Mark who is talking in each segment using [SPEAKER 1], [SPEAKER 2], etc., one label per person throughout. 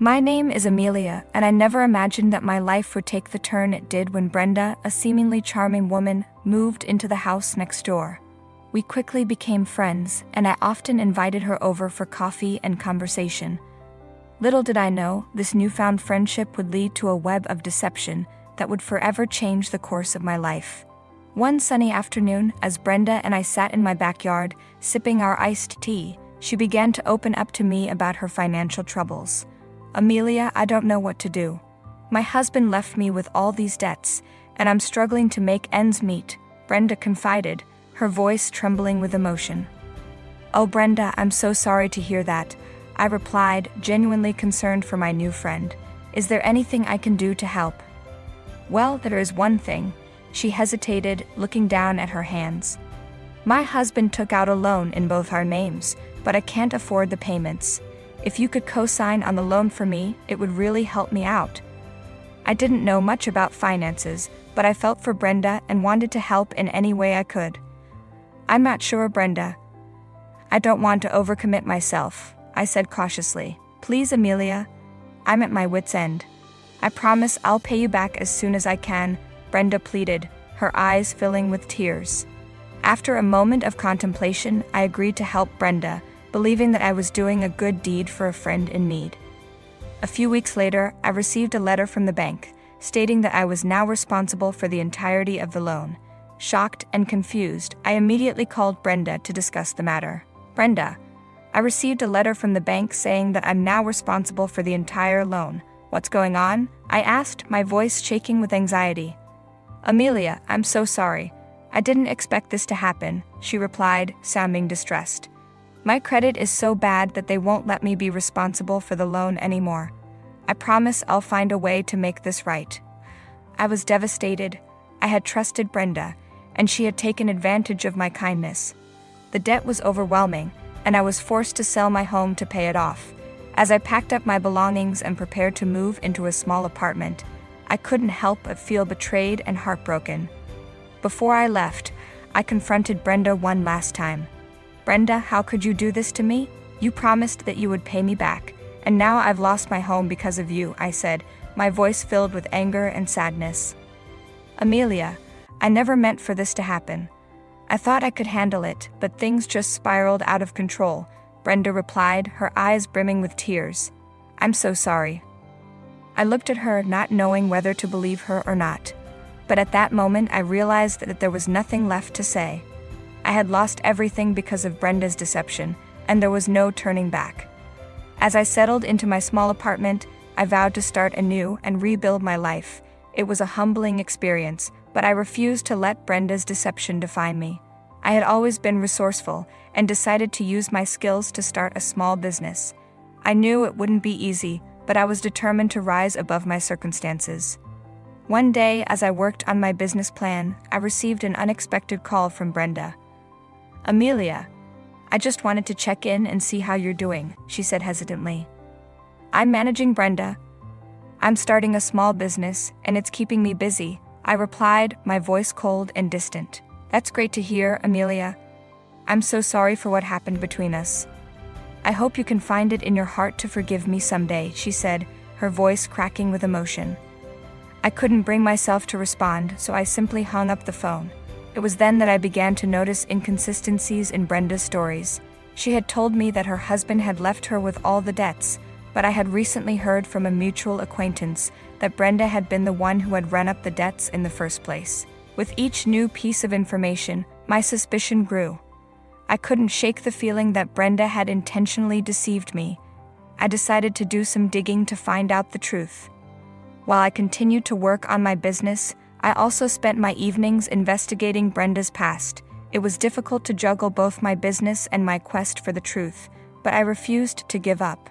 [SPEAKER 1] My name is Amelia, and I never imagined that my life would take the turn it did when Brenda, a seemingly charming woman, moved into the house next door. We quickly became friends, and I often invited her over for coffee and conversation. Little did I know, this newfound friendship would lead to a web of deception that would forever change the course of my life. One sunny afternoon, as Brenda and I sat in my backyard, sipping our iced tea, she began to open up to me about her financial troubles. "Amelia, I don't know what to do. My husband left me with all these debts, and I'm struggling to make ends meet," Brenda confided, her voice trembling with emotion. "Oh, Brenda, I'm so sorry to hear that," I replied, genuinely concerned for my new friend. "Is there anything I can do to help?" "Well, there is one thing," she hesitated, looking down at her hands. "My husband took out a loan in both our names, but I can't afford the payments. If you could co-sign on the loan for me, it would really help me out." I didn't know much about finances, but I felt for Brenda and wanted to help in any way I could. "I'm not sure, Brenda. I don't want to overcommit myself," I said cautiously. "Please, Amelia, I'm at my wit's end. I promise I'll pay you back as soon as I can," Brenda pleaded, her eyes filling with tears. After a moment of contemplation, I agreed to help Brenda, believing that I was doing a good deed for a friend in need. A few weeks later, I received a letter from the bank, stating that I was now responsible for the entirety of the loan. Shocked and confused, I immediately called Brenda to discuss the matter. "Brenda, I received a letter from the bank saying that I'm now responsible for the entire loan. What's going on?" I asked, my voice shaking with anxiety. "Amelia, I'm so sorry. I didn't expect this to happen," she replied, sounding distressed. "My credit is so bad that they won't let me be responsible for the loan anymore. I promise I'll find a way to make this right." I was devastated. I had trusted Brenda, and she had taken advantage of my kindness. The debt was overwhelming, and I was forced to sell my home to pay it off. As I packed up my belongings and prepared to move into a small apartment, I couldn't help but feel betrayed and heartbroken. Before I left, I confronted Brenda one last time. "Brenda, how could you do this to me? You promised that you would pay me back, and now I've lost my home because of you," I said, my voice filled with anger and sadness. "Amelia, I never meant for this to happen. I thought I could handle it, but things just spiraled out of control," Brenda replied, her eyes brimming with tears. "I'm so sorry." I looked at her, not knowing whether to believe her or not. But at that moment, I realized that there was nothing left to say. I had lost everything because of Brenda's deception, and there was no turning back. As I settled into my small apartment, I vowed to start anew and rebuild my life. It was a humbling experience, but I refused to let Brenda's deception define me. I had always been resourceful and decided to use my skills to start a small business. I knew it wouldn't be easy, but I was determined to rise above my circumstances. One day, as I worked on my business plan, I received an unexpected call from Brenda. "Amelia, I just wanted to check in and see how you're doing," she said hesitantly. "I'm managing, Brenda. I'm starting a small business, and it's keeping me busy," I replied, my voice cold and distant. "That's great to hear, Amelia. I'm so sorry for what happened between us. I hope you can find it in your heart to forgive me someday," she said, her voice cracking with emotion. I couldn't bring myself to respond, so I simply hung up the phone. It was then that I began to notice inconsistencies in Brenda's stories. She had told me that her husband had left her with all the debts, but I had recently heard from a mutual acquaintance that Brenda had been the one who had run up the debts in the first place. With each new piece of information, my suspicion grew. I couldn't shake the feeling that Brenda had intentionally deceived me. I decided to do some digging to find out the truth. While I continued to work on my business, I also spent my evenings investigating Brenda's past. It was difficult to juggle both my business and my quest for the truth, but I refused to give up.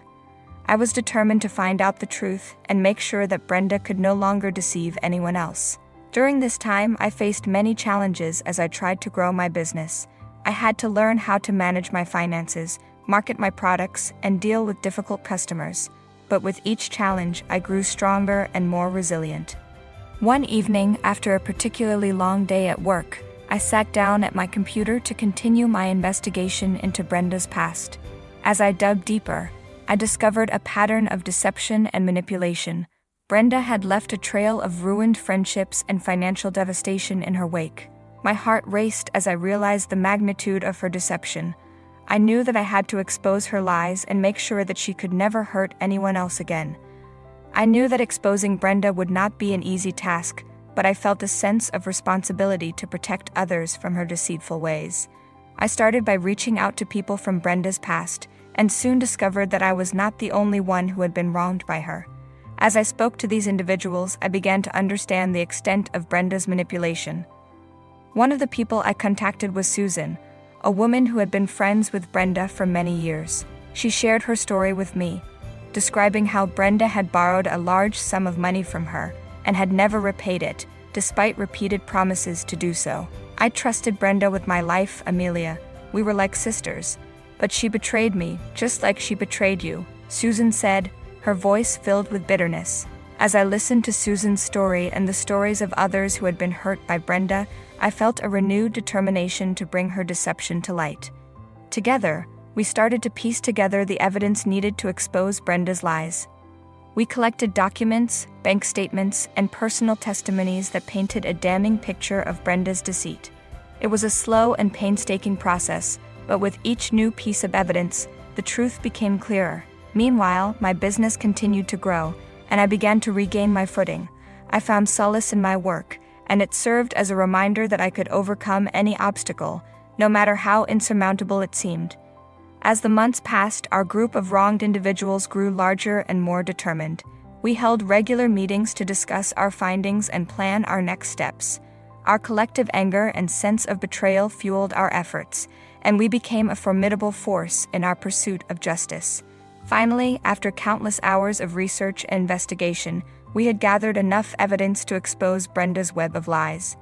[SPEAKER 1] I was determined to find out the truth and make sure that Brenda could no longer deceive anyone else. During this time, I faced many challenges as I tried to grow my business. I had to learn how to manage my finances, market my products, and deal with difficult customers. But with each challenge, I grew stronger and more resilient. One evening, after a particularly long day at work, I sat down at my computer to continue my investigation into Brenda's past. As I dug deeper, I discovered a pattern of deception and manipulation. Brenda had left a trail of ruined friendships and financial devastation in her wake. My heart raced as I realized the magnitude of her deception. I knew that I had to expose her lies and make sure that she could never hurt anyone else again. I knew that exposing Brenda would not be an easy task, but I felt a sense of responsibility to protect others from her deceitful ways. I started by reaching out to people from Brenda's past, and soon discovered that I was not the only one who had been wronged by her. As I spoke to these individuals, I began to understand the extent of Brenda's manipulation. One of the people I contacted was Susan, a woman who had been friends with Brenda for many years. She shared her story with me, describing how Brenda had borrowed a large sum of money from her and had never repaid it, despite repeated promises to do so. I trusted Brenda with my life, Amelia. We were like sisters. But she betrayed me, just like she betrayed you, Susan said, her voice filled with bitterness. As I listened to Susan's story and the stories of others who had been hurt by Brenda, I felt a renewed determination to bring her deception to light. Together, we started to piece together the evidence needed to expose Brenda's lies. We collected documents, bank statements, and personal testimonies that painted a damning picture of Brenda's deceit. It was a slow and painstaking process, but with each new piece of evidence, the truth became clearer. Meanwhile, my business continued to grow, and I began to regain my footing. I found solace in my work, and it served as a reminder that I could overcome any obstacle, no matter how insurmountable it seemed. As the months passed, our group of wronged individuals grew larger and more determined. We held regular meetings to discuss our findings and plan our next steps. Our collective anger and sense of betrayal fueled our efforts, and we became a formidable force in our pursuit of justice. Finally, after countless hours of research and investigation, we had gathered enough evidence to expose Brenda's web of lies.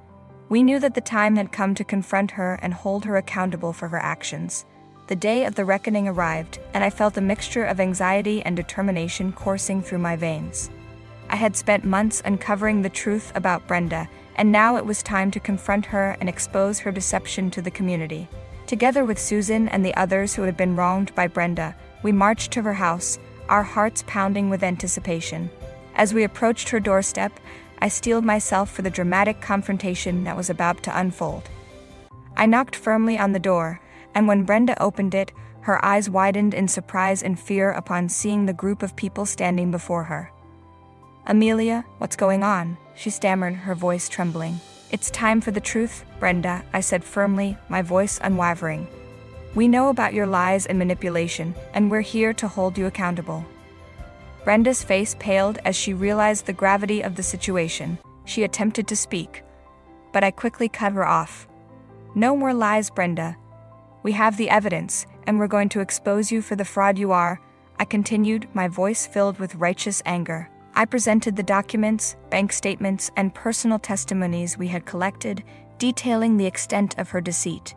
[SPEAKER 1] We knew that the time had come to confront her and hold her accountable for her actions. The day of the reckoning arrived, and I felt a mixture of anxiety and determination coursing through my veins. I had spent months uncovering the truth about Brenda, and now it was time to confront her and expose her deception to the community. Together with Susan and the others who had been wronged by Brenda, we marched to her house, our hearts pounding with anticipation. As we approached her doorstep, I steeled myself for the dramatic confrontation that was about to unfold. I knocked firmly on the door, and when Brenda opened it, her eyes widened in surprise and fear upon seeing the group of people standing before her. "Amelia, what's going on?" she stammered, her voice trembling. "It's time for the truth, Brenda," I said firmly, my voice unwavering. "We know about your lies and manipulation, and we're here to hold you accountable." Brenda's face paled as she realized the gravity of the situation. She attempted to speak, but I quickly cut her off. "No more lies, Brenda. We have the evidence, and we're going to expose you for the fraud you are," I continued, my voice filled with righteous anger. I presented the documents, bank statements, and personal testimonies we had collected, detailing the extent of her deceit.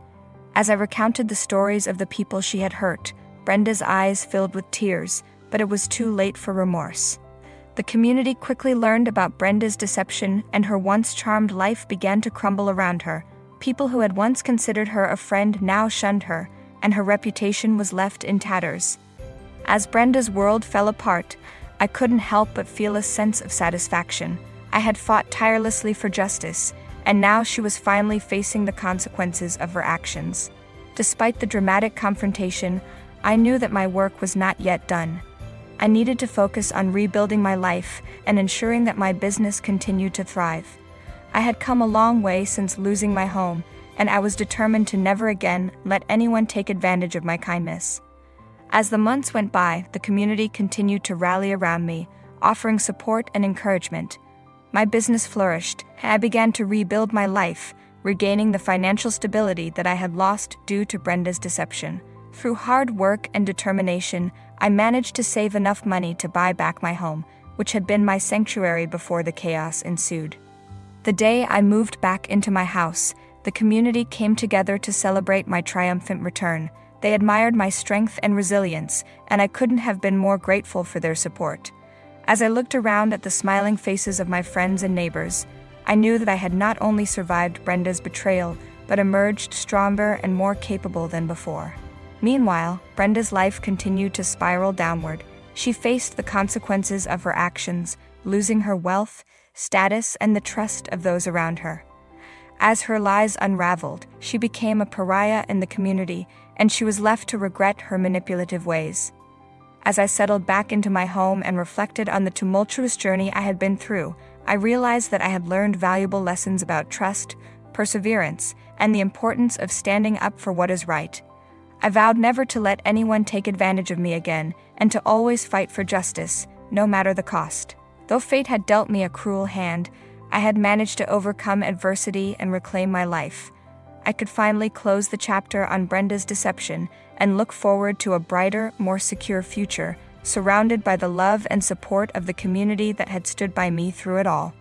[SPEAKER 1] As I recounted the stories of the people she had hurt, Brenda's eyes filled with tears, but it was too late for remorse. The community quickly learned about Brenda's deception, and her once charmed life began to crumble around her. People who had once considered her a friend now shunned her, and her reputation was left in tatters. As Brenda's world fell apart, I couldn't help but feel a sense of satisfaction. I had fought tirelessly for justice, and now she was finally facing the consequences of her actions. Despite the dramatic confrontation, I knew that my work was not yet done. I needed to focus on rebuilding my life and ensuring that my business continued to thrive. I had come a long way since losing my home, and I was determined to never again let anyone take advantage of my kindness. As the months went by, the community continued to rally around me, offering support and encouragement. My business flourished, and I began to rebuild my life, regaining the financial stability that I had lost due to Brenda's deception. Through hard work and determination, I managed to save enough money to buy back my home, which had been my sanctuary before the chaos ensued. The day I moved back into my house, the community came together to celebrate my triumphant return. They admired my strength and resilience, and I couldn't have been more grateful for their support. As I looked around at the smiling faces of my friends and neighbors, I knew that I had not only survived Brenda's betrayal, but emerged stronger and more capable than before. Meanwhile, Brenda's life continued to spiral downward. She faced the consequences of her actions, losing her wealth, status, and the trust of those around her. As her lies unraveled, she became a pariah in the community, and she was left to regret her manipulative ways. As I settled back into my home and reflected on the tumultuous journey I had been through, I realized that I had learned valuable lessons about trust, perseverance, and the importance of standing up for what is right. I vowed never to let anyone take advantage of me again, and to always fight for justice, no matter the cost. Though fate had dealt me a cruel hand, I had managed to overcome adversity and reclaim my life. I could finally close the chapter on Brenda's deception and look forward to a brighter, more secure future, surrounded by the love and support of the community that had stood by me through it all.